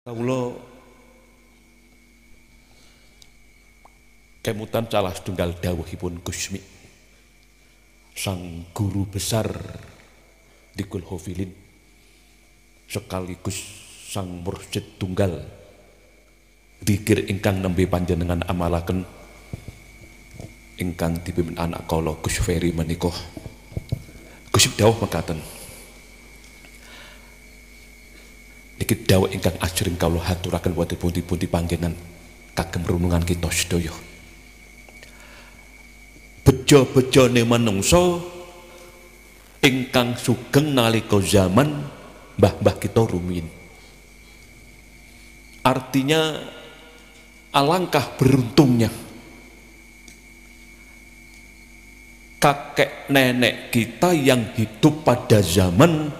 Kawula kemutan salah setunggal dawuhipun Gusmi sang guru besar di Kulhofilin sekaligus sang mursyid tunggal zikir ingkang nembe panjenengan amalaken ingkang dipimpin anak kala Gus Ferry menika. Gusmi dawuh mekaten, niki dawuh ingkang ajeng kawula haturaken wonten pundi-pundi panggenan kagem runungan kita sedaya. Bejo-bejone manungsa ingkang sugeng nalika zaman mbah-mbah kita rumiyin. Artinya alangkah beruntungnya kakek nenek kita yang hidup pada zaman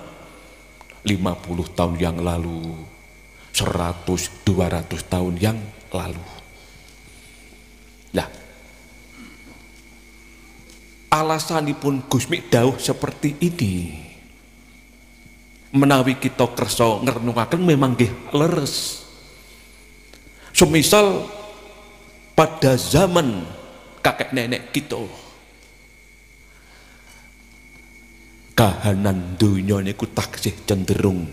50 tahun yang lalu, 100, 200 tahun yang lalu. Nah, alasanipun Gusmi dawuh seperti ini, menawi kita kersa ngrenungaken memang nggih leres. Semisal pada zaman kakek nenek kita, kahanan dunya niku taksih cenderung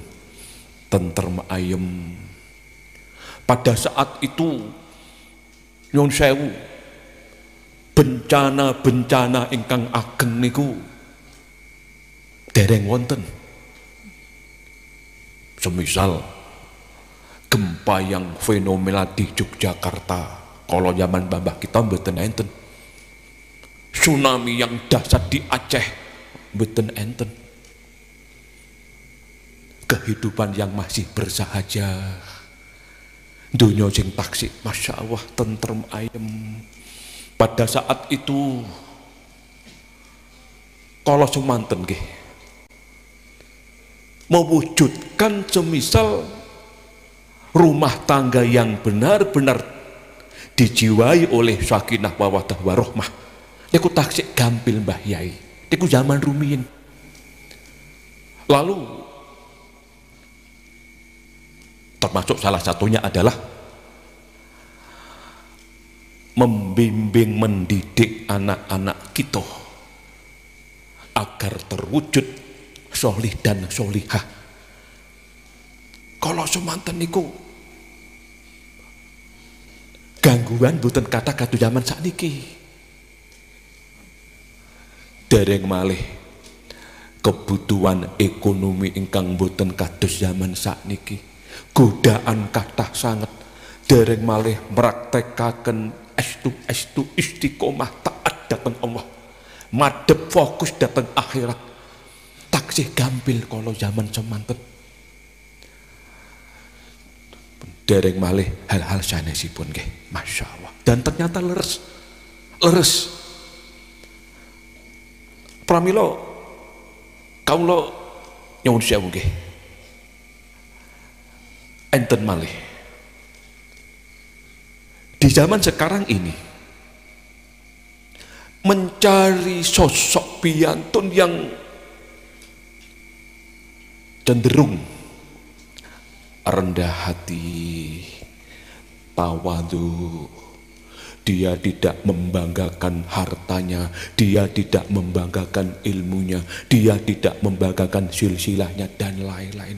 tentrem ayem. Pada saat itu nyuwun sewu, bencana-bencana ingkang ageng niku dereng wonten. Semisal gempa yang fenomenal di Yogyakarta kalau zaman mbah kita mboten enten. Tsunami yang dahsyat di Aceh mboten enten. Kehidupan yang masih bersahaja, dunia sing taksih masya Allah tentrem ayem. Pada saat itu kalau semanten nggih mewujudkan semisal rumah tangga yang benar-benar dijiwai oleh sakinah mawaddah warahmah niku taksih gampil Mbah Yai. Niku zaman rumiyin. Lalu termasuk salah satunya adalah membimbing mendidik anak-anak kita agar terwujud solih dan solihah. Kalau semanten niku gangguan boten kata katu zaman sakniki. Dereng malih kebutuhan ekonomi ingkang boten kados zaman sakniki. Godaan kathah sanget. Dereng malih mraktekaken estu istiqomah taat dhateng Allah. Madhep fokus dhateng akhirat. Taksih gampil kalau zaman semanten. Dereng malih hal-hal sanesipun nggih, masya Allah. Dan ternyata leres. Pramila kawula nyuwun sewu nggih. Enten malih. Di zaman sekarang ini mencari sosok piantun yang cenderung rendah hati, tawadhu, dia tidak membanggakan hartanya, dia tidak membanggakan ilmunya, dia tidak membanggakan silsilahnya dan lain-lain.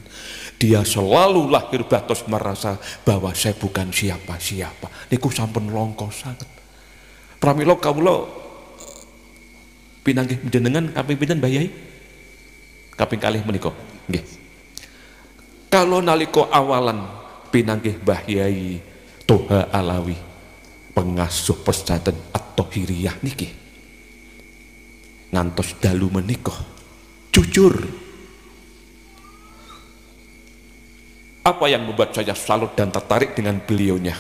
Dia selalu lahir batos merasa bahwa saya bukan siapa-siapa. Niku sampun longko sanget. Pramila kawula pinanggih jenengan kaping pinten Mbah Yai? Kaping kalih menika. Nggih. Kalau nalika awalan pinanggih Mbah Yai Toha Alawi pengasuh pesantren At-Thahiriyah niki ngantos dalu menika, jujur apa yang membuat saya salut dan tertarik dengan beliaunya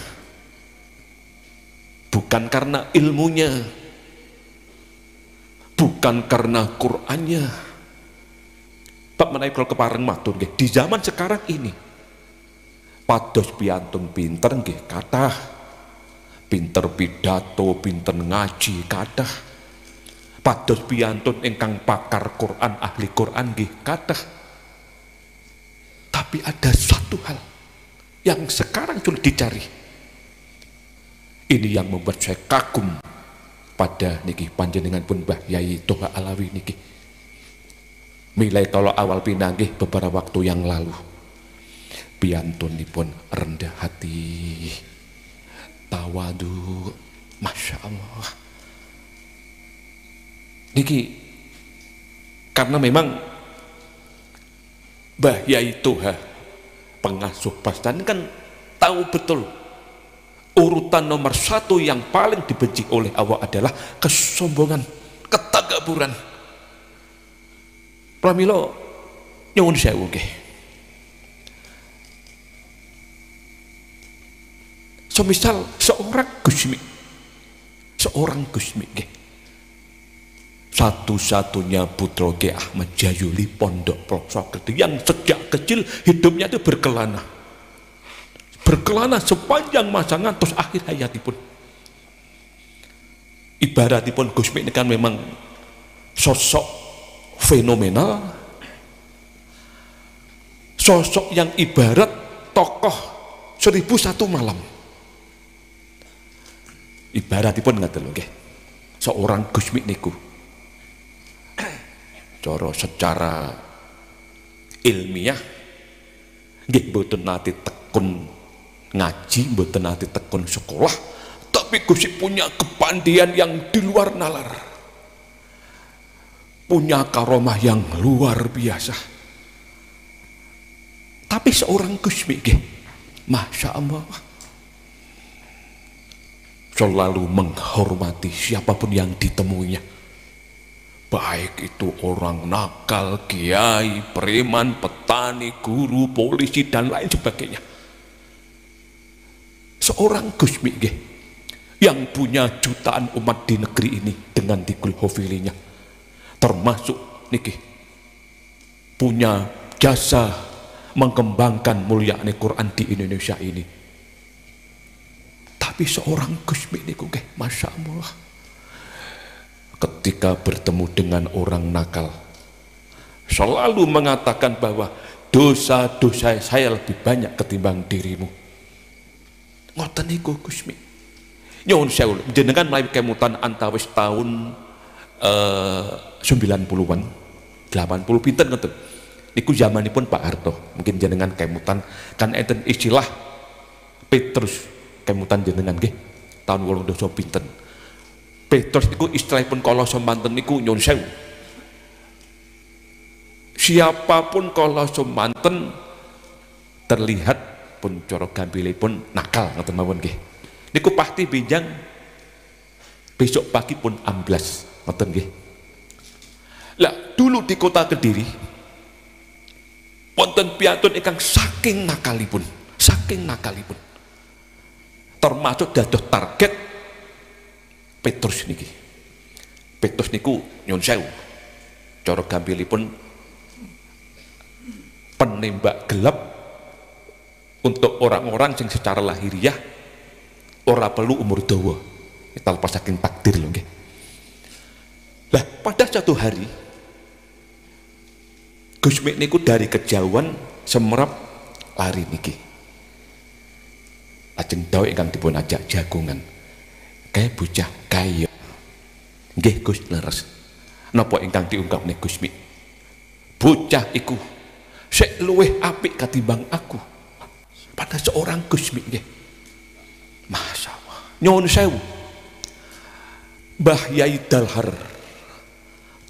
bukan karena ilmunya, bukan karena Qur'annya. Pak menawi kula kepareng matur nggih, di zaman sekarang ini pados piantun pinter nggih kathah, pinter pidato, pinter ngaji kathah. Pados piantun ingkang pakar Quran, ahli Quran nggih kathah. Tapi ada satu hal yang sekarang sulit dicari. Ini yang membuat saya kagum pada niki panjenengan pun Mbah Yai Toha Alawi niki. Milai kalau awal pinanggih beberapa waktu yang lalu, piantunipun rendah hati, tawadu, Masya Allah. Niki karena memang Mbah Yai Toha pengasuh pesantren kan tahu betul urutan nomor 1 yang paling dibenci oleh Allah adalah kesombongan, ketakaburan. Pramila nyuwun sewu nggih. Semisal seorang Gusmi nggih, satu-satunya putra Ki Ahmad Jayuli Pondok Ploso Gede yang sejak kecil hidupnya itu berkelana sepanjang masa ngantos akhir hayatipun. Ibaratipun Gusmi ini kan memang sosok fenomenal, sosok yang ibarat tokoh 1001 malam. Ibaratipun ngaten lho nggih, seorang Gusmi niku cara secara ilmiah nggih mboten nate tekun ngaji, mboten nate tekun sekolah, tapi Gusmi punya kepandian yang di luar nalar, punya karomah yang luar biasa. Tapi seorang Gusmi nggih, Masya Allah, selalu menghormati siapapun yang ditemuinya, baik itu orang nakal, kiai, preman, petani, guru, polisi, dan lain sebagainya. Seorang Gusmi nggih yang punya jutaan umat di negeri ini dengan tikul hofilinya, termasuk niki punya jasa mengembangkan mulyane Quran di Indonesia ini. Tapi seorang Gusmi niku nggih, Masya Allah, ketika bertemu dengan orang nakal selalu mengatakan bahwa dosa-dosa saya lebih banyak ketimbang dirimu. Ngoten niku Gusmi. Nyuwun sewu jenengan mlayu kemutan antawis tahun 90-an 80 pinten ngoten niku zamanipun Pak Harto. Mungkin jenengan kemutan kan enten istilah Petrus kemutan jenengan nggih tahun 80 pinten. Petrus niku istilahipun kala semanten niku nyuwun sewu, siapapun kala semanten terlihat pun cara gampilipun nakal ngoten mawon nggih, niku pasti benjang besok pagi pun amblas ngoten nggih. Lah dulu di kota Kediri wonten piantun ingkang saking nakalipun termasuk dados target Petrus niki. Petrus niku nyuwun sewu cara gampilipun penembak gelap untuk orang-orang yang secara lahiriah ora perlu umur dawa, tanpa saking takdir lho nggih. Lah pada satu hari Gusmi niku dari kejauhan semerap lari niki, lajeng dawuh ingkang dipun ajak jagongan, kayak bocah kaya nggih Gus leres. Napa ingkang diungkapne Gusmi? Bocah iku sik luwih apik katimbang aku. Pada seorang Gusmi nggih, Masya Allah. Nyuwun sewu, Mbah Yai Dalhar,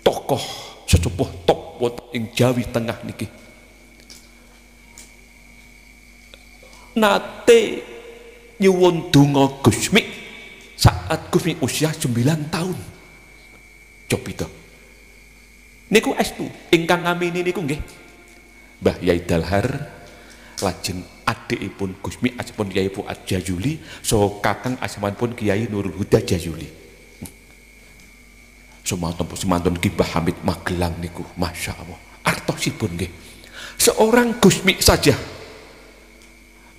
tokoh sesepuh top wonten ing Jawi Tengah niki, nate nyuwun donga Gusmi saat Gusmi usia 9 tahun. Coba itu niku estu ingkang ngamini niku nggih Mbah Yai Dalhar, lajeng adikipun Gusmi asipun Kyai Fuad Jayuli, so kakang asmanipun Kiai Nurul Huda Jayuli. Semantun Ki Mbah Hamid Magelang niku, Masya Allah, artosipun nggih, seorang Gusmi saja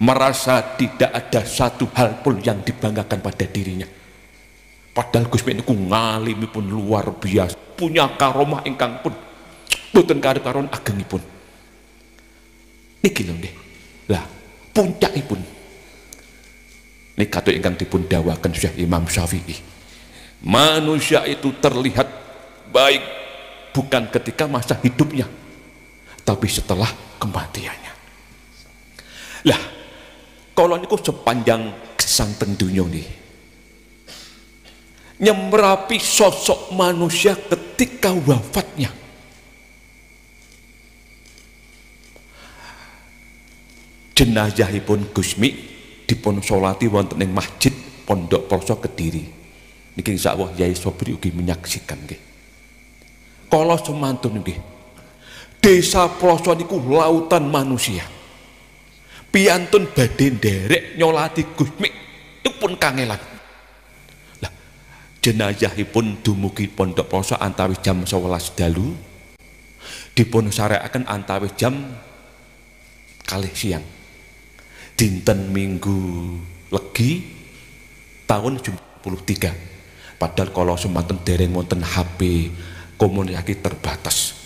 merasa tidak ada satu hal pun yang dibanggakan pada dirinya. Padahal Gusmi niku ngalimipun luar biasa, punya karomah ingkang pun boten karo-karon agengipun. Niki lho nggih. Lah puncakipun ini kata ingkang dipun dawaken Syekh Imam Syafi'i, manusia itu terlihat baik bukan ketika masa hidupnya, tapi setelah kematiannya. Lah kalau niku sepanjang kesanten dunya nih nyemrapi sosok manusia ketika wafatnya. Jenazahipun Gusmi dipun sholati wonten ing Masjid Pondok Ploso Kediri. Niki insyaallah Yai Sobri ugi menyaksikan nggih. Kala semantun nggih. Desa Ploso niku lautan manusia. Piantun badhe nderek nyolati Gusmi itu pun kangelan. Lah jenazahipun dumugi Pondok Ploso antawis jam 11 dalu. Dipun sareaken antawis jam kalih siang. Dinten Minggu Legi tahun 73. Padahal kalau semanten dereng wonten HP komunikasi terbatas.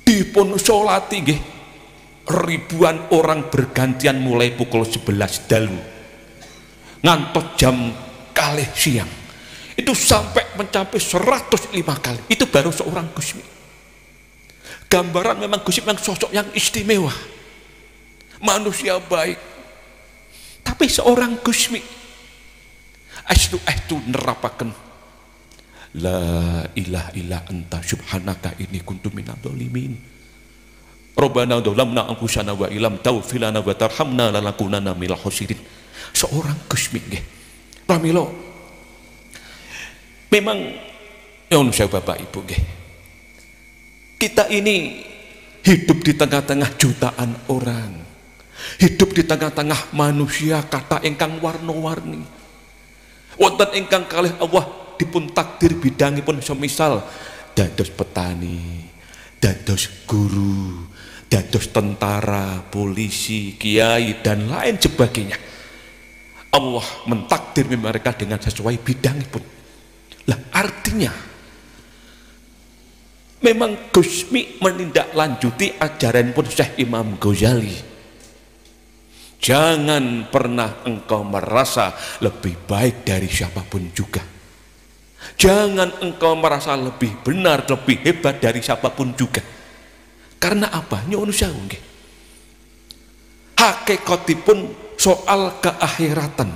Dipun sholati nggih ribuan orang bergantian mulai pukul 11 dalu ngantos jam kalih siang. Itu sampai mencapai 105 kali. Itu baru seorang Gusmi. Gambaran memang Gusmi yang sosok yang istimewa. Manusia baik, tapi seorang Gusmi astu nerapaken la ilaha illa anta subhanaka inni kuntu minadz dzalimin Rabbana dzalamna anfusana wa illam taghfir lana wa tarhamna lanakunanna minal khosirin. Seorang Gusmi nggih pramila memang nyuwun sewu Bapak Ibu nggih, kita ini hidup di tengah-tengah jutaan orang, hidup di tengah-tengah manusia kata ingkang warna-warni. Wonten ingkang kalih Allah dipun takdir bidangipun semisal dados petani, dados guru, dados tentara, polisi, kiai dan lain sebagainya. Allah mentakdir mereka dengan sesuai bidangipun. Lah artinya memang Gusmi menindaklanjuti ajaran pun Syekh Imam Ghazali. Jangan pernah engkau merasa lebih baik dari siapapun juga. Jangan engkau merasa lebih benar, lebih hebat dari siapapun juga. Karena apa? Nyuwun sewu nggih. Hakikatipun soal keakhiratan.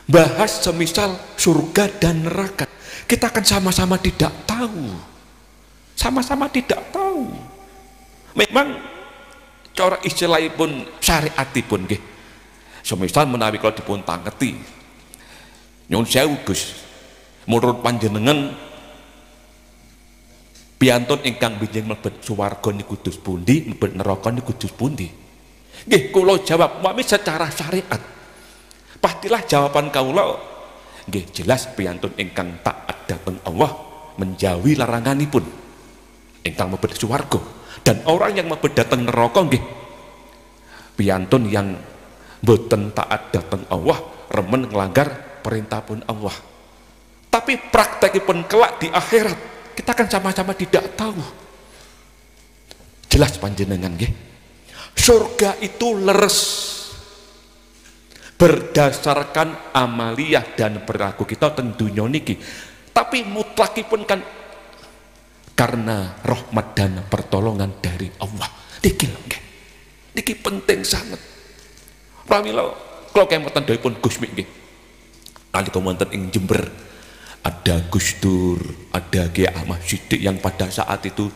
Bahas semisal surga dan neraka. Kita akan sama-sama tidak tahu. Sama-sama tidak tahu. Memang cara istilahipun syariatipun nggih. Semisal menawi kalau dipun tangeti. Nyuwun sewu Gus. Menurut panjenengan piantun ingkang benjing mlebet swarga niku dus pundi, mlebet neraka niku dus pundi? Nggih kula jawab mami secara syariat. Pastilah jawaban kawula nggih jelas piantun ingkang taat dhateng Allah menjauhi laranganipun ingkang mlebet swarga. Dan orang yang mlebet dhateng neraka nggih piantun yang boten taat dhateng Allah, remen nglanggar perintah pun Allah. Tapi praktekipun kelak di akhirat kita akan sama-sama tidak tahu. Jelas panjenengan nggih. Surga itu leres berdasarkan amaliyah dan perilaku kita ten dunya niki. Tapi mutlakipun kan karena rahmat dan pertolongan dari Allah. Niki lho nggih. Niki penting sangat. Pramila kula kemawon dawuhipun Gusmi nggih. Nalika wonten ing Jember ada Gus Dur, ada Kiai Ahmad Siddiq yang pada saat itu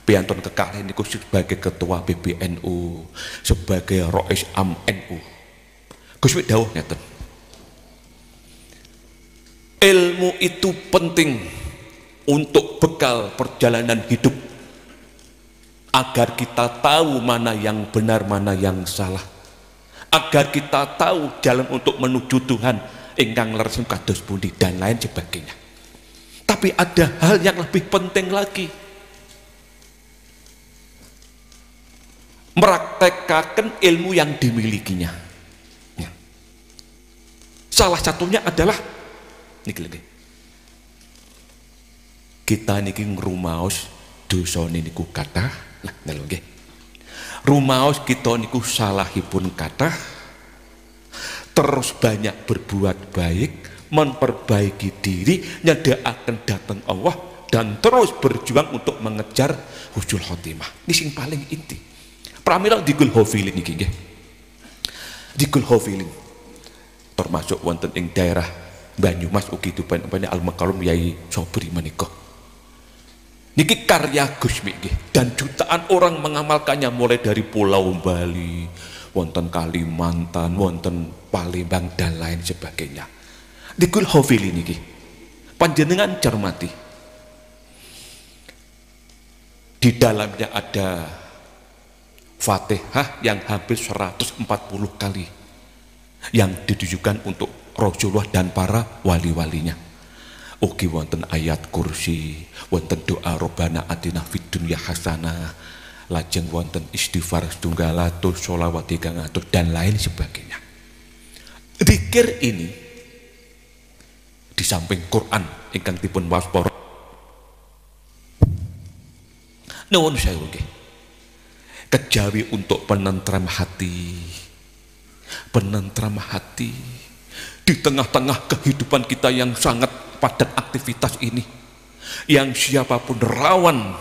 piantun kekalih niku sebagai ketua PBNU, sebagai Rois Am NU. Gusmi dawuh ngeten. Ilmu itu penting untuk bekal perjalanan hidup agar kita tahu mana yang benar, mana yang salah, agar kita tahu jalan untuk menuju Tuhan ingkang leres kados pundi dan lain sebagainya. Tapi ada hal yang lebih penting lagi, meraktekaken ilmu yang dimilikinya. Ya. Salah satunya adalah niki lagi. Kita niki ngrumaos dosa niku kathah. Nah, nggih. rumaos kita niku salahipun kathah, terus banyak berbuat baik, memperbaiki diri, nyedakaken dhateng Allah, dan terus berjuang untuk mengejar husnul khotimah. Ini sing paling inti. Pramila digul hofilin niki nggih. Digul hofilin termasuk wonten ing daerah Banyumas ugi dipunpeni Al-Makarum Yai Sobri menika. Niki karya Gusmi nggih, dan jutaan orang mengamalkannya mulai dari Pulau Bali, wonten Kalimantan, wonten Palembang dan lain sebagainya. Digul hofilin niki panjenengan cermati. Di dalamnya ada Fatihah yang hampir 140 kali yang ditujukan untuk Rasulullah dan para wali-walinya. Ugi wonten ayat kursi, wonten doa Robbana atina fid dunya hasanah, lajeng wonten istighfar setunggal atus, sholawat 300 dan lain sebagainya. Zikir ini di samping Quran ingkang dipun waspara nuwun sewu nggih, kejawi untuk penentram hati, penentram hati di tengah-tengah kehidupan kita yang sangat padat aktivitas ini, yang siapapun rawan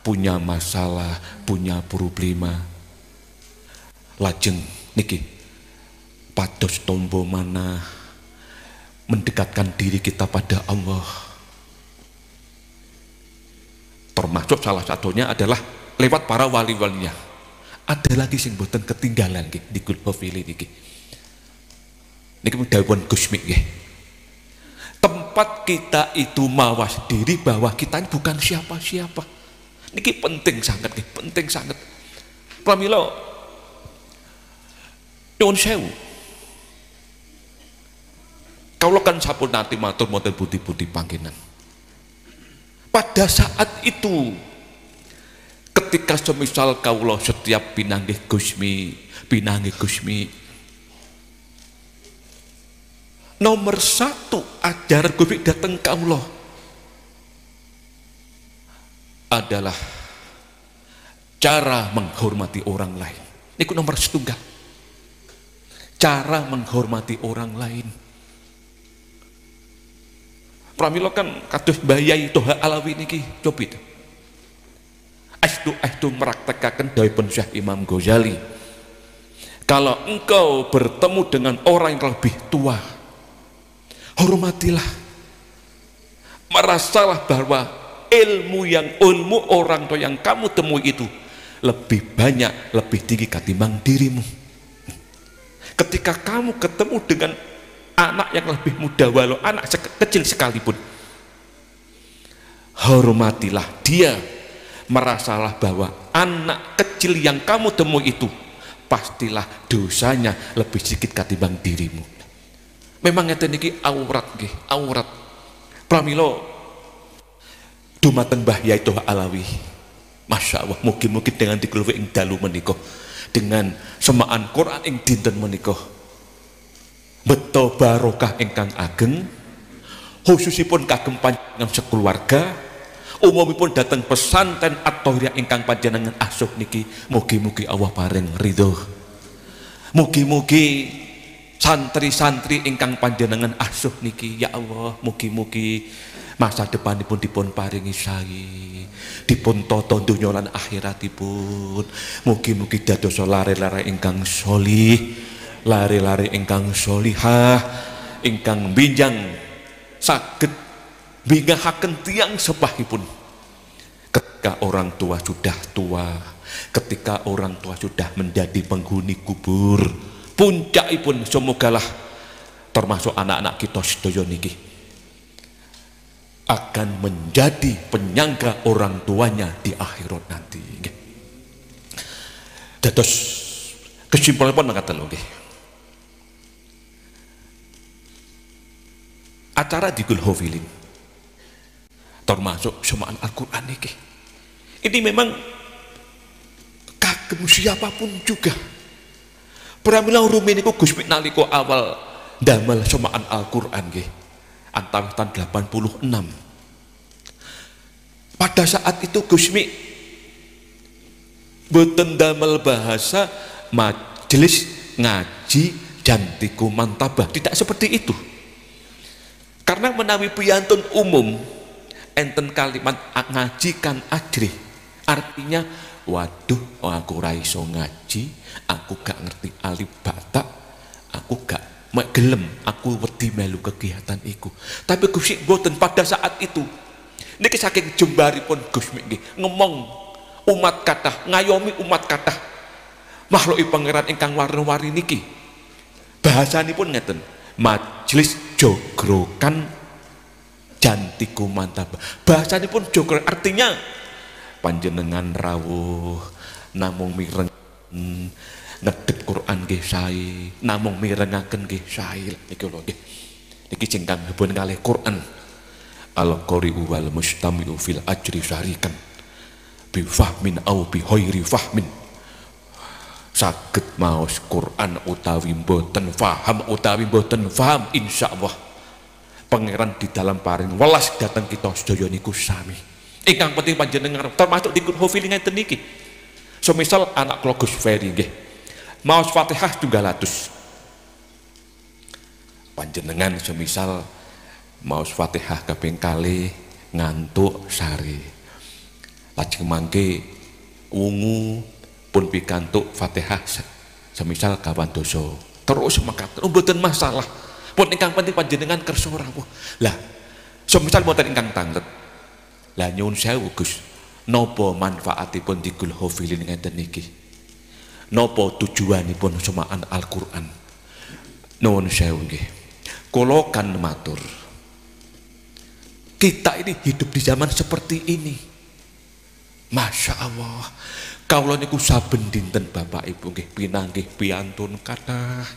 punya masalah, punya problema. Lajeng niki pados tombo mana mendekatkan diri kita pada Allah. Termasuk salah satunya adalah lewat para wali-walinya. Ada lagi sing boten ketinggalan nggih di Gulbofili niki. Niki dawuh Gusmi nggih. Tempat kita itu mawas diri bahwa kita ini bukan siapa-siapa. Niki penting sangat nggih, penting sangat. Pramila nyuwun sewu. Kawula kan sampun nanti matur wonten budi-budi panggenan. Pada saat itu ketika semisal kawula setiap pinanggih Gusmi, nomor satu ajar Gusmi dateng kawula adalah cara menghormati orang lain. Niku nomor setunggal. Cara menghormati orang lain. Pramila kan kados Mbah Yai Toha Alawi niki coba itu. Astu meraktekaken dawuhipun Syekh Imam Ghazali. Kalau engkau bertemu dengan orang yang lebih tua, hormatilah. Merasalah bahwa ilmu orang tua yang kamu temui itu lebih banyak, lebih tinggi ketimbang dirimu. Ketika kamu ketemu dengan anak yang lebih muda, walau anak kecil sekalipun, hormatilah dia. Merasalah bahwa anak kecil yang kamu temui itu pastilah dosanya lebih sedikit ketimbang dirimu. Memang ngeten niki aurat nggih, aurat. Pramila dumateng Mbah Yai Toha Alawi, Masya Allah, mugi-mugi dengan dikeluwi ing dalu menika, dengan semaan Quran ing dinten menika, beto barokah ingkang ageng, khususipun kagem panjenengan sekeluarga, umumipun dateng pesantren At-Thahiriyah ingkang panjenengan asuh niki, mugi-mugi Allah paring ridho. Mugi-mugi santri-santri ingkang panjenengan asuh niki, ya Allah, mugi-mugi masa depanipun dipun paringi sae, dipun tata donya lan akhiratipun. Mugi-mugi dados lare-lare ingkang sholih, lare-lare ingkang sholihah, ingkang binjang saged binggahaken tiyang sepahipun. Ketika orang tua sudah tua, ketika orang tua sudah menjadi penghuni kubur, puncakipun semogalah termasuk anak-anak kita sedaya niki akan menjadi penyangga orang tuanya di akhirat nanti. Dados kesimpulanipun mangkaten lho nggih. Acara di Gulhofilin termasuk semaan Al-Quran niki, ini memang kagem siapapun juga. Pramila rumiyin niku Gusmi nalika awal damel semaan Al-Quran nggih, antara tahun 86. Pada saat itu Gusmi Boten damel bahasa majelis ngaji jantiku mantabah, tidak seperti itu. Karena menawi piyantun umum enten kalimat ngaji kan ajrih, artinya waduh aku ra iso ngaji, aku gak ngerti alif bata, aku gak gelem, aku wedi melu kegiatan iku. Tapi Gusti boten pada saat itu. Niki saking jembaripun Gus nggih ngomong umat kathah, ngayomi umat kathah. Makhluki pangeran ingkang warna-warni niki. Bahasanipun ngeten, majelis jogrokan jantiku mantap. Bahasanipun jogro artinya panjenengan rawuh namung mireng ngedep Quran nggih sae, namung mirengaken nggih sae. Niki lho nggih. Niki sing kang hubun kalih Quran. Al-qari'u wal mustami'u fil ajri syarikan bi fahmin au bi ghairi fahmin. Saged maos Quran utawi mboten faham utawi mboten faham, insyaallah pangeran di dalam paring welas dateng kita sedaya niku sami. Ingkang penting panjenengan termasuk dikun hafil ngeten niki. Semisal anak kula Gus Ferry nggih maos Fatihah tunggal atus. Panjenengan semisal maos Fatihah kaping kalih ngantuk sari. Lajeng mangke wungu pun pikantuk Fatihah semisal kawan dosa. Terus mekaten mboten masalah. Pun ingkang penting panjenengan kersa rawuh. Lah, semisal mboten ingkang tanget. Lah nyuwun sewu Gus, napa manfaatipun digul hafilin ngeten niki? Napa tujuanipun semaan Al-Qur'an? Nuwun sewu nggih. Kula kan matur. Kita ini hidup di zaman seperti ini. Masya Allah. Kawula niku saben dinten Bapak Ibu nggih pinanggih piyantun kathah.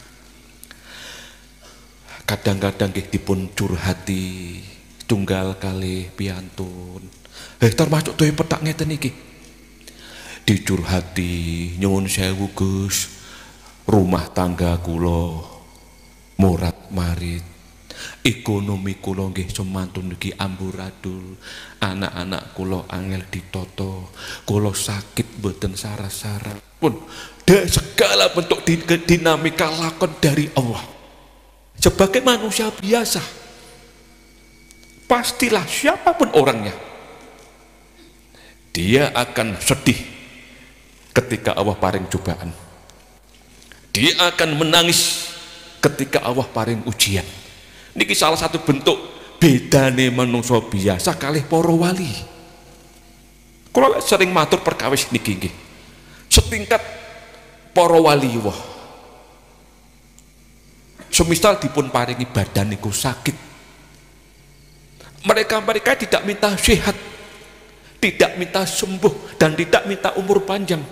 Kadang-kadang nggih dipun curhati tunggal kalih piyantun. Termasuk dhewe petak ngeten iki. Dicurhati, nyuwun sewu Gus, rumah tangga kula murat marit, ekonomi kula nggih semantun niki amburadul, anak-anak kula angel ditoto, kula sakit mboten saras-saras. Pun segala bentuk dinamika lakon dari Allah. Sebagai manusia biasa, pastilah siapapun orangnya, dia akan sedih ketika Allah paring cobaan. Dia akan menangis ketika Allah paring ujian. Niki salah satu bentuk bedane manungsa biasa kalih para wali. Kula sering matur perkawis niki nggih. Setingkat para wali wah. Semisal dipun paringi badan niku sakit, mereka tidak minta sehat, tidak minta sembuh, dan tidak minta umur panjang.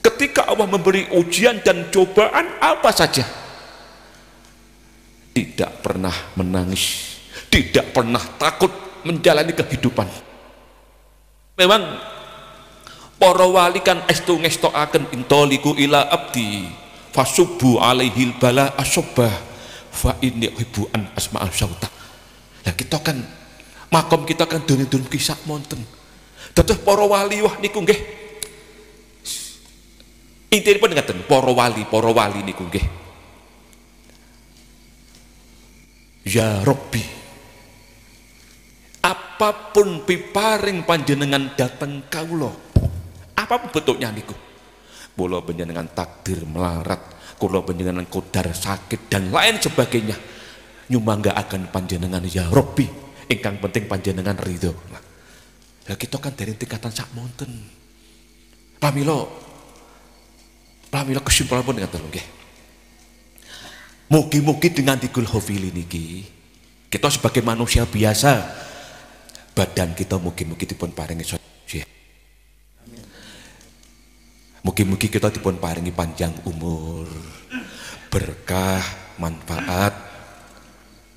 Ketika Allah memberi ujian dan cobaan apa saja, tidak pernah menangis, tidak pernah takut menjalani kehidupan. Memang para wali kan estu ngestokaken intoliku ila abdi fasubbu alaihil bala asobah fa inni uhibbuan asma'al sauta. Lah kita kan makom kita kan dun-dun kisah monten. Dados para wali wah niku nggih intinipun ngaten, para wali niku nggih ya Rabbi, apapun piparing panjenengan dateng kawula, apapun bentuknya niku, kula panjenengan takdir melarat, kula panjenengan kodar sakit dan lain sebagainya, nyumanggaaken panjenengan ya Rabbi, ingkang penting panjenengan ridho. Lah kita kan dari tingkatan sak monten. Pramila kesimpulan pun ngaten nggih. Mugi-mugi dengan digul hafili niki, kita sebagai manusia biasa, badan kita mugi-mugi dipun paringi sedaya. Mugi-mugi kita dipun paringi panjang umur, berkah, manfaat.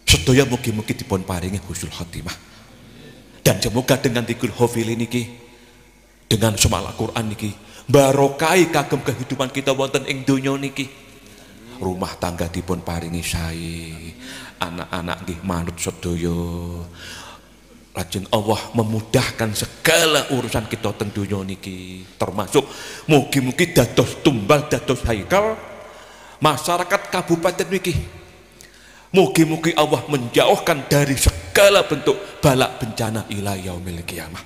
Sedaya mugi-mugi dipun paringi husnul khotimah. Dan semoga dengan digul hafili niki, dengan semal Al-Qur'an niki, barokai kagem kehidupan kita wonten ing donya niki. Rumah tangga dipun paringi sae, anak-anak nggih manut sedaya, lajeng Allah memudahkan segala urusan kita teng dunya niki, termasuk mugi-mugi dados tumbal dados haikal masyarakat kabupaten niki. Mugi-mugi Allah menjauhkan dari segala bentuk balak bencana ila yaumil qiyamah.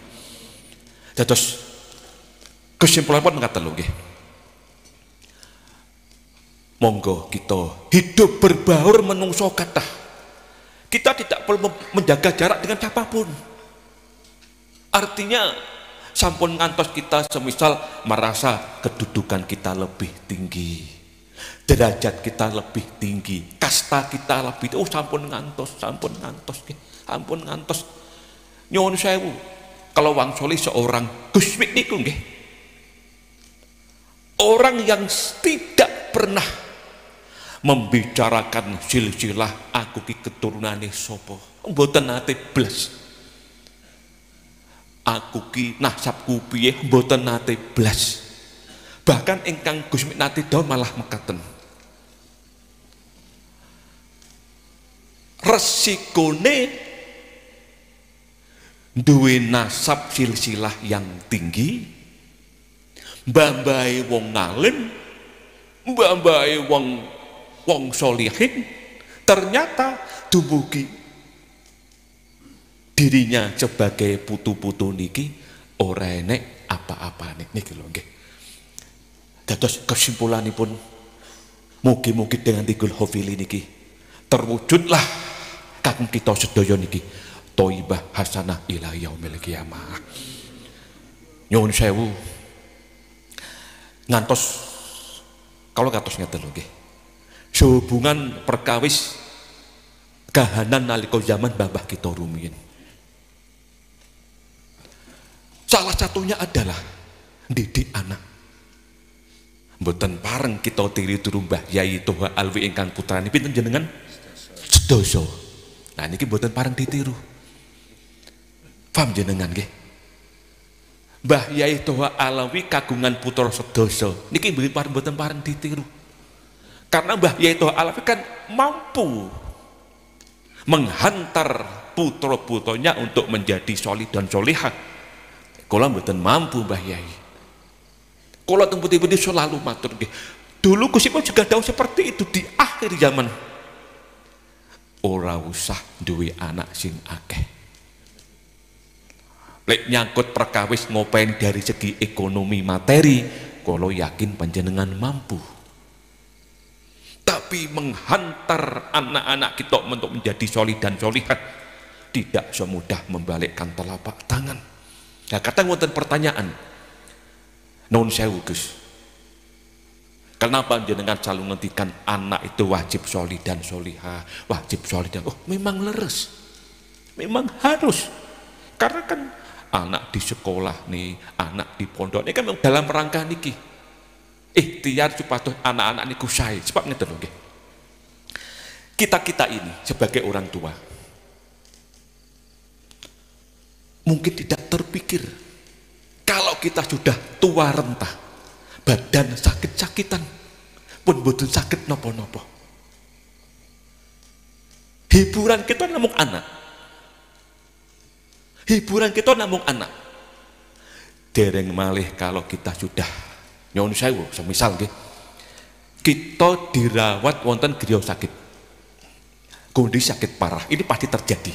Dados kesimpulanipun ngaten lho nggih. Monggo kita hidup berbaur menungso kathah. Kita tidak perlu menjaga jarak dengan siapapun. Artinya sampun ngantos kita semisal merasa kedudukan kita lebih tinggi, derajat kita lebih tinggi, kasta kita lebih tinggi. Oh sampun ngantos, ampun ngantos. Nyuwun sewu, kalau wangsuli seorang Gus Mik niku nggih, orang yang tidak pernah membicarakan silsilah aku ki keturunane sapa, mboten nate blas. Aku ki nasabku piye, mboten nate blas. Bahkan ingkang Gus Mik nate dawuh malah mekaten, resikone duwe nasab silsilah yang tinggi, mbah-mbahe wong ngalim, mbah-mbahe wong solihin, ternyata dumugi dirinya sebagai putu-putu niki ora enek apa-apane niki lho nggih. Dados kesimpulanipun mugi-mugi dengan Tigul Hofili niki terwujudlah kagem kita sedaya niki thayyibah hasanah ila yaumil qiyamah. Nyuwun sewu ngantos kalau kados ngeten lho nggih. Sehubungan perkawis kahanan nalika zaman babah kita rumiyin. Salah satunya adalah didik anak. Mboten pareng kita tiru-tiru Mbah Yai Toha Alwi ingkang putrane pinten jenengan? Sedoso. Nah niki mboten pareng ditiru. Paham jenengan nggih? Mbah Yai Toha Alwi kagungan putra sedoso. Niki mboten pareng ditiru. Karena Mbah Yai Toha Alwi kan mampu menghantar putra-putranya untuk menjadi solih dan solihah. Kula mboten mampu Mbah Yai. Kula teng putih-putih selalu matur nggih. Dulu Gusipun juga dawuh seperti itu di akhir zaman. Ora usah duwe anak sing akeh. Lek nyangkut perkawis ngopeni dari segi ekonomi materi, kula yakin panjenengan mampu. Tapi menghantar anak-anak kita untuk menjadi solih dan solihat tidak semudah membalikkan telapak tangan. Nah kadang wonten pertanyaan, nuwun sewu Gus, kenapa jenengan selalu ngendikan anak itu wajib solih dan solihah, wajib solih dan memang leres, memang harus, karena kan anak di sekolah nih, anak di pondok ini kan dalam rangka niki ikhtiar supaya anak-anak niku sae. Sebab ngeten lho nggih. Kita ini sebagai orang tua mungkin tidak terpikir kalau kita sudah tua renta, badan sakit-sakitan, pun boten sakit nopo-nopo. Hiburan kita namung anak. Hiburan kita namung anak. Dereng malih kalau kita sudah nyuwun sewu, semisal nggih, kita dirawat wonten griya sakit, kondisi sakit parah, ini pasti terjadi.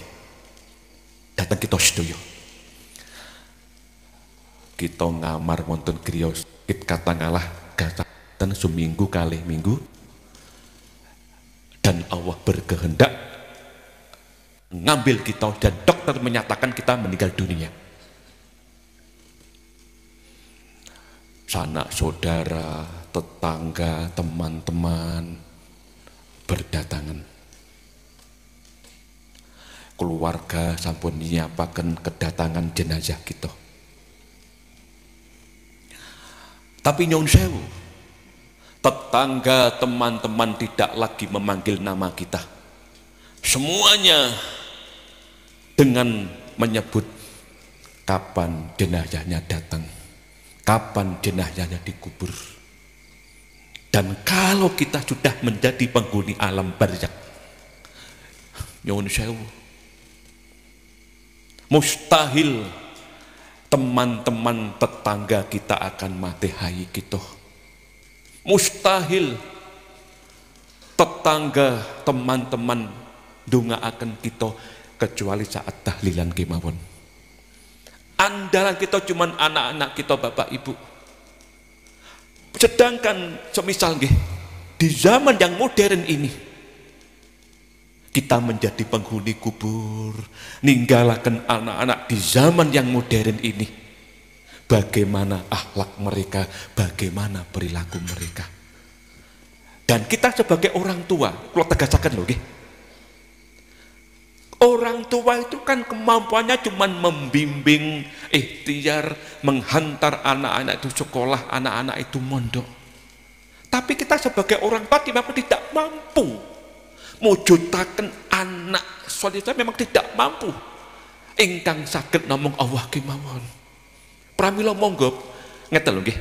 Datang kita sedaya, kita ngamar wonten griya sakit katakanlah gasaten seminggu kalih minggu, dan Allah berkehendak ngambil kita dan dokter menyatakan kita meninggal dunia. Sanak saudara, tetangga, teman-teman berdatangan. Keluarga sampun nyiapaken kedatangan jenazah kita. Tapi nyuwun sewu, tetangga, teman-teman tidak lagi memanggil nama kita. Semuanya dengan menyebut kapan jenazahnya datang, kapan jenazahnya dikubur. Dan kalau kita sudah menjadi penghuni alam barzakh, nyuwun sewu, Mustahil teman-teman tetangga kita akan mati hayi kita. Mustahil tetangga teman-teman dunga akan kita kecuali saat tahlilan kemawon. Andalan kita cuman anak-anak kita, Bapak Ibu. Sedangkan semisal nggih di zaman yang modern ini kita menjadi penghuni kubur, ninggalaken anak-anak di zaman yang modern ini. Bagaimana akhlak mereka, bagaimana perilaku mereka. Dan kita sebagai orang tua, kalau tegasaken lho nggih. Orang tua itu kan kemampuannya cuma membimbing, ikhtiar, menghantar anak-anak itu sekolah, anak-anak itu mondok. Tapi kita sebagai orang tua memang tidak mampu mujudaken anak soleh, memang tidak mampu. Ingkang saged namung Allah kemawon. Pramila monggo ngeten lho nggih.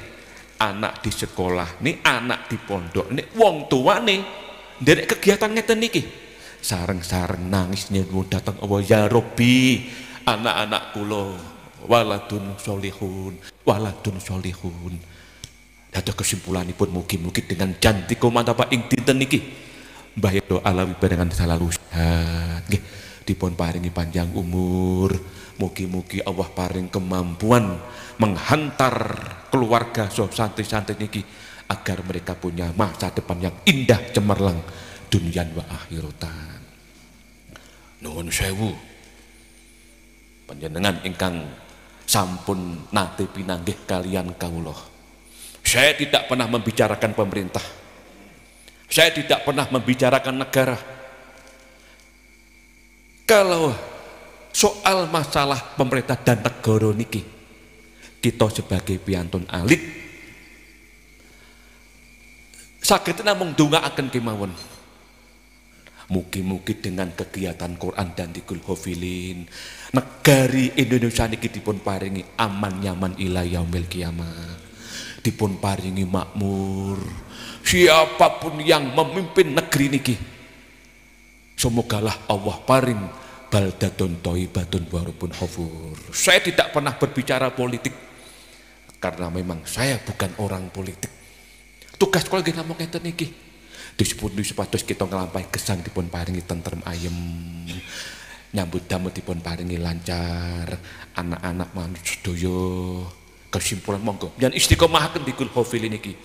Anak di sekolah nih, anak di pondok nih, wong tua nih nderek kegiatan ngeten niki. Sareng-sareng nangis nyuwun datang Allah, ya Rabbi, anak-anak kula waladun solihun, waladun solihun. Dados kesimpulanipun mugi-mugi dengan jantika mantapa ing dinten niki Mbah Edo Alawi barengan salalu sehat nggih, dipun paringi panjang umur, mugi-mugi Allah paring kemampuan menghantar keluarga santri-santri niki agar mereka punya masa depan yang indah cemerlang dunyan wa akhiratan. Nuwun sewu panjenengan ingkang sampun nate pinanggih kalian kawula. Saya tidak pernah membicarakan pemerintah. Saya tidak pernah membicarakan negara. Kalau soal masalah pemerintah dan negara niki, kita sebagai piantun alit saged namung ndongaaken kemawon. Mugi-mugi dengan kegiatan Quran dan Dikul Hofilin, negari Indonesia niki dipun paringi aman nyaman ila yaumil kiamah, dipun paringi makmur. Siapapun yang memimpin negeri niki, semogalah Allah paring baldatun thayyibatun warupun ghafur. Saya tidak pernah berbicara politik karena memang saya bukan orang politik. Tugas kalau kita namung ngeten niki disebut supados kita nglampahi gesang dipun paringi tentrem ayem, nyambut damel dipun paringi lancar, anak-anak manut sedaya. Kesimpulan monggo yen istiqomahaken Dikul Hofilin niki,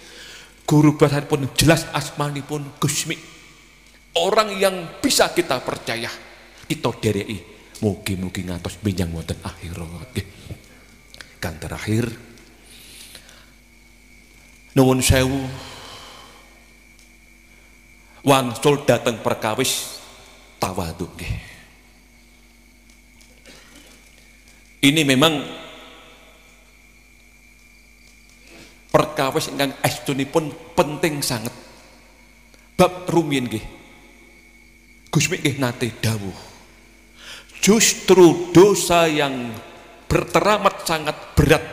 guru besaripun jelas asmanipun Gusmi, orang yang bisa kita percaya, kita dereki mugi-mugi ngantos benjang wonten akhirat. Kan terakhir nuwun sewu wangsul dateng perkawis tawadhu nggih. Ini memang perkawis ingkang astunipun penting sangat. Bab rumiyin nggih Gusmi nggih nate dawuh, justru dosa yang berteramat sangat berat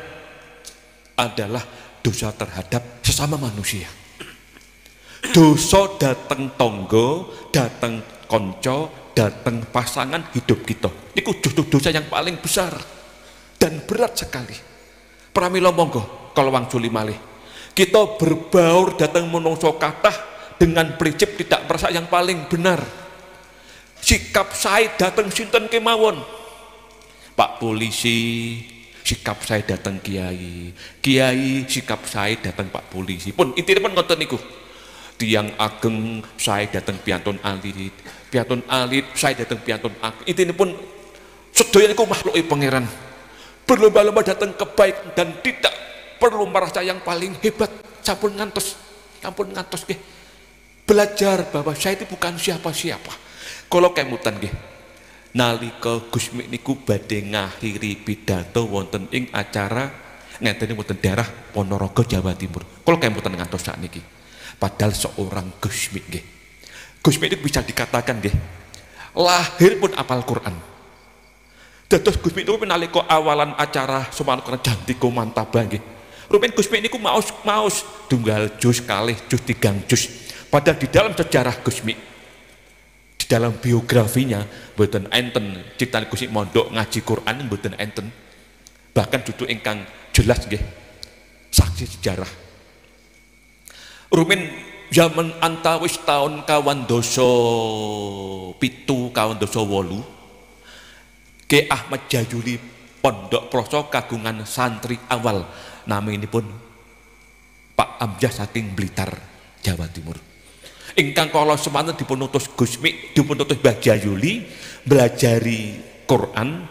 adalah dosa terhadap sesama manusia. Dosa dateng tonggo, dateng konco, dateng pasangan hidup kita, itu justru dosa yang paling besar dan berat sekali. Pramila monggo kalau wangsuli malih kita berbaur dateng menungso kathah dengan prinsip tidak merasa yang paling benar. Sikap saya dateng sinten kemawon, Pak Polisi, sikap saya dateng Kiai, Kiai sikap saya dateng Pak Polisi. Pun intinya pun ngoten niku. Tiang ageng saya dateng piantun alit, piantun alit saya dateng piantun ageng. Intinya pun sedaya niku makhluk pangeran, berlomba-lomba dateng kebaikan dan tidak perlu merasa yang paling hebat. Sampun ngantos nggih. Belajar bahwa saya itu bukan siapa-siapa. Kalau kemutan nggih, nalika Gusmi niku badhe ngakhiri pidato wonten ing acara ngeten wonten daerah Ponorogo Jawa Timur. Kalau kemutan ngantos sakniki, padahal seorang Gusmi nggih, Gusmi itu bisa dikatakan nggih lahir pun apal Quran. Dados Gusmi itu nalika awalan acara Suman Quran Jantika Mantaba nggih, rumen Gusmi niku maos tunggal jus kalih jus tigang jus. Padahal di dalam sejarah Gusmi, di dalam biografinya mboten enten ciptaan Gusti mondok ngaji Quran mboten enten. Bahkan judul ingkang jelas nggih saksi sejarah. Rumin zaman antawis tahun kawan doso pitu kawan doso wolu Ki Ahmad Jayuli Pondok Ploso kagungan santri awal naminipun Pak Amjah saking Blitar Jawa Timur. Ingkang kala semanten dipun utus Gusmi dipun utus Mbah Jayuli belajari Quran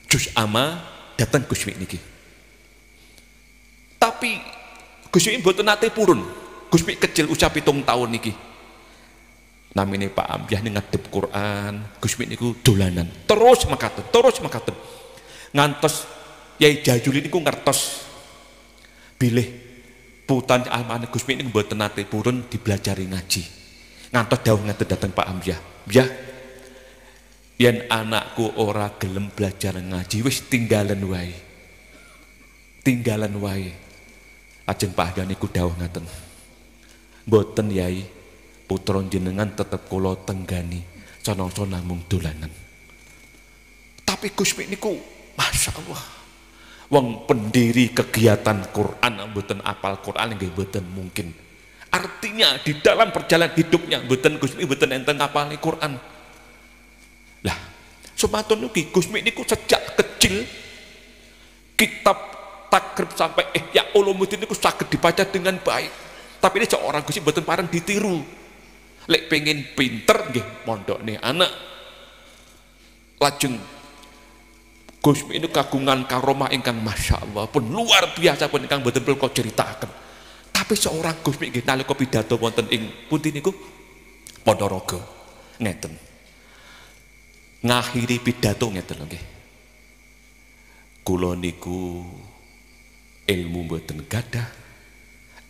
juz amma datang Gusmi niki. Tapi Gusmi mboten nate purun. Gusmi kecil usia 7 tahun niki. Namine Pak Amjah ning ngadep Quran, Gusmi niku dolanan. Terus makaten. Ngantos Yai Jayuli niku ngertos bilih putan amane Gusmi niku mboten nate purun dibelajari ngaji. Ngantos dawuh ngeten dateng Pak Amjah. Mbah, yen anakku ora gelem belajar ngaji wis tinggalan wae. Ajeng Pak Amjah niku dawuh ngaten. Mboten Yai, putra jenengan tetep kula tenggani, canangsa namung dolanan. Tapi Gusmi niku Masya Allah, wong pendiri kegiatan Quran mboten apal Quran nggih mboten mungkin. Artinya di dalam perjalanan hidupnya mboten Gusmi mboten enten ngapali Quran. Lah, sematun niki Gusmi niku sejak kecil kitab takrib sampai Ihya Ulumuddin niku saged dibaca dengan baik. Tapi ini seorang Gusmi mboten pareng ditiru. Lek pengen pinter nggih mondokne anak. Lajeng Gusmi ini kagungan karomah ingkang Masya Allah pun luar biasa pun ingkang mboten perlu kau ceritakan. Tapi seorang Gusmi nggih nalika pidato wonten ing pundi niku Ponorogo ngeten. Ngakhiri pidato ngeten lho nggih. Kula niku ilmu mboten gadah,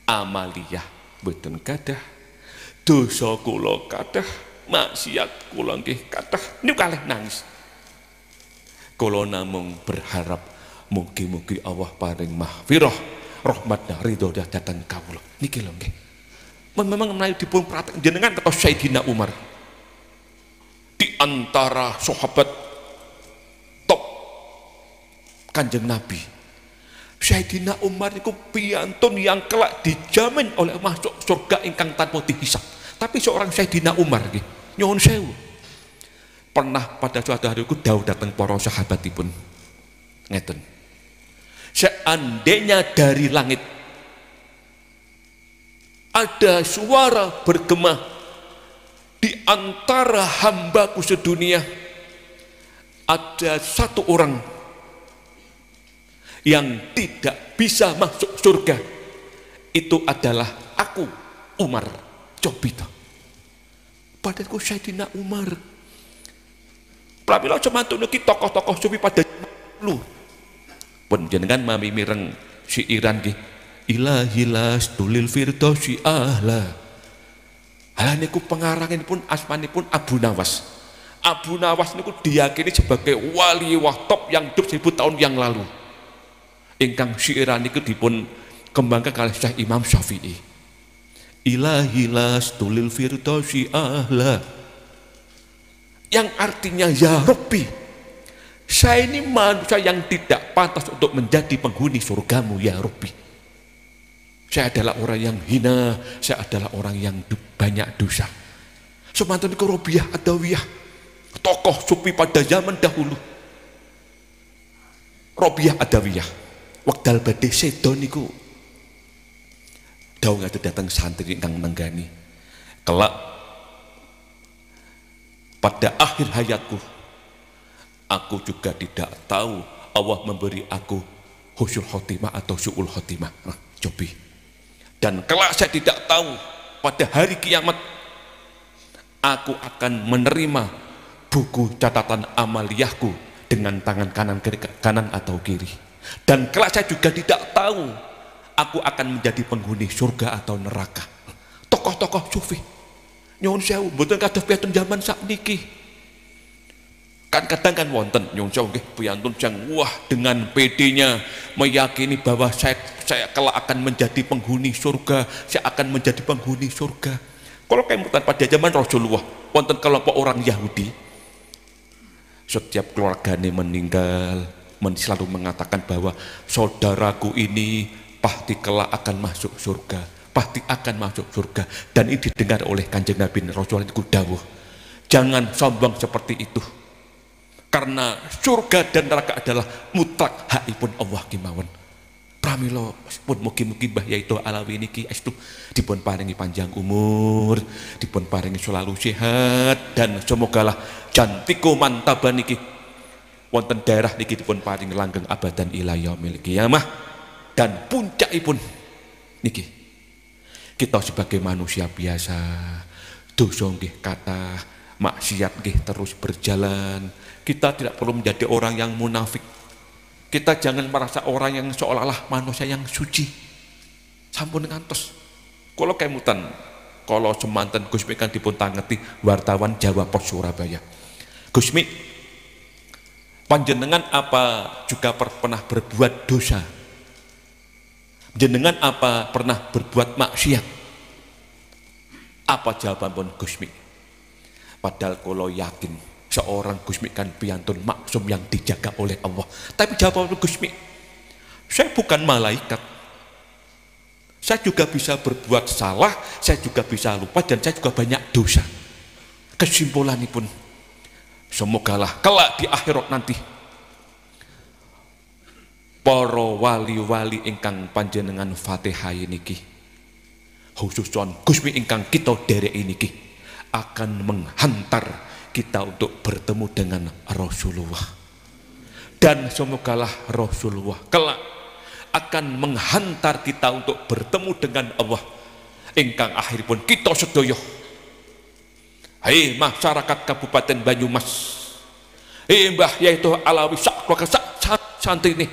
amaliyah mboten gadah, dosa kula kathah, maksiat kula nggih kathah. Niku kalih nangis. Kula namung berharap mugi-mugi Allah paring mahfirah, rahmat dan ridho dhateng kawula. Niki lho nggih. Memang menawi dipun pratek jenengan kata Sayyidina Umar. Di antara sahabat top Kanjeng Nabi. Sayyidina Umar niku piyantun yang kelak dijamin oleh masuk surga ingkang tanpa dihisab. Tapi seorang Sayyidina Umar nggih, nyuwun sewu. Pernah pada suatu hari ku dawuh datang para sahabatipun ngeten, seandainya dari langit ada suara bergema di antara hambaku sedunia, ada satu orang yang tidak bisa masuk surga, itu adalah aku, Umar. Cobita padaku Sayyidina Umar. Pramila semanten niki tokoh-tokoh sufi pada lu pun jenengan mami mireng siiran nggih, ilahilas tulil firdausi ahla. Lah niku pengarangipun asmanipun Abu Nawas. Abu Nawas niku diyakini sebagai wali top yang hidup 1000 tahun yang lalu. Ingkang siiran niku dipun kembangkan kalih Syekh Imam Syafi'i. Ilahilas tulil firdausi ahla. Yang artinya ya Rabbi, saya ini manusia yang tidak pantas untuk menjadi penghuni surgamu ya Rabbi. Saya adalah orang yang hina, saya adalah orang yang banyak dosa. Semantan niku Robiah Adawiyah, tokoh sufi pada zaman dahulu. Robiah Adawiyah, wekdal badhe sedo niku dawuh ngate datang santri ingkang nenggani. Kelak pada akhir hayatku, aku juga tidak tahu Allah memberi aku husnul khotimah atau su'ul khotimah. Cobi. Dan kelak saya tidak tahu pada hari kiamat aku akan menerima buku catatan amaliyahku dengan tangan kanan atau kiri. Dan kelak saya juga tidak tahu aku akan menjadi penghuni surga atau neraka. Tokoh-tokoh sufi nyuwun sewu mboten kados piyantun zaman sakniki. Kan kadang kan wonten nyuwun sewu nggih piyantun jang wah dengan PD-nya meyakini bahwa saya kelak akan menjadi penghuni surga, saya akan menjadi penghuni surga. Kalau kemudian pada zaman Rasulullah wonten kelompok orang Yahudi, setiap keluarganya meninggal selalu mengatakan bahwa saudaraku ini pasti kelak akan masuk surga, pasti akan masuk surga. Dan ini didengar oleh Kanjeng Nabi Rasulullah itu dawuh, jangan sombong seperti itu, karena surga dan neraka adalah mutlak hakipun Allah kemawon. Pramila pun mugi-mugi Mbah Yaitu Alawi niki estu dipun paringi panjang umur, dipun paringi selalu sehat, dan semogalah cantiku mantaban niki wonten daerah niki dipun paringi langgeng abadan ila yaumil qiyamah. Dan puncakipun niki kita sebagai manusia biasa, dosa nggih kathah, maksiat nggih terus berjalan. Kita tidak perlu menjadi orang yang munafik. Kita jangan merasa orang yang seolah-olah manusia yang suci. Sampun ngantos. Kalau kemutan, kalau semanten Gusmi kan dipun tangeti wartawan Jawa Pos Surabaya. Gusmi, panjenengan apa juga pernah berbuat dosa? Jenengan apa pernah berbuat maksiat? Apa jawaban pun Gusmi? Padahal kalau yakin seorang Gusmi kan piantun maksum yang dijaga oleh Allah. Tapi jawaban Gusmi, saya bukan malaikat. Saya juga bisa berbuat salah, saya juga bisa lupa, dan saya juga banyak dosa. Kesimpulan pun, semogalah kelak di akhirat nanti para wali-wali ingkang panjenengan Fatihah niki, khususon Gusmi ingkang kita derek niki, akan menghantar kita untuk bertemu dengan Rasulullah. Dan semogalah Rasulullah kelak akan menghantar kita untuk bertemu dengan Allah ingkang akhiripun kita sedaya. Hei masyarakat Kabupaten Banyumas, hei Mbah Yaitu Alawi sak keluarga sak santri ini,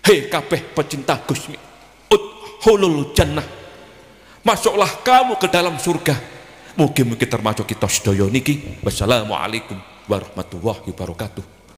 hei kabeh pecinta Gusmi, udkhulul jannah, masuklah kamu ke dalam surga. Mungkin termasuk kita sedaya niki. Wassalamualaikum warahmatullahi wabarakatuh.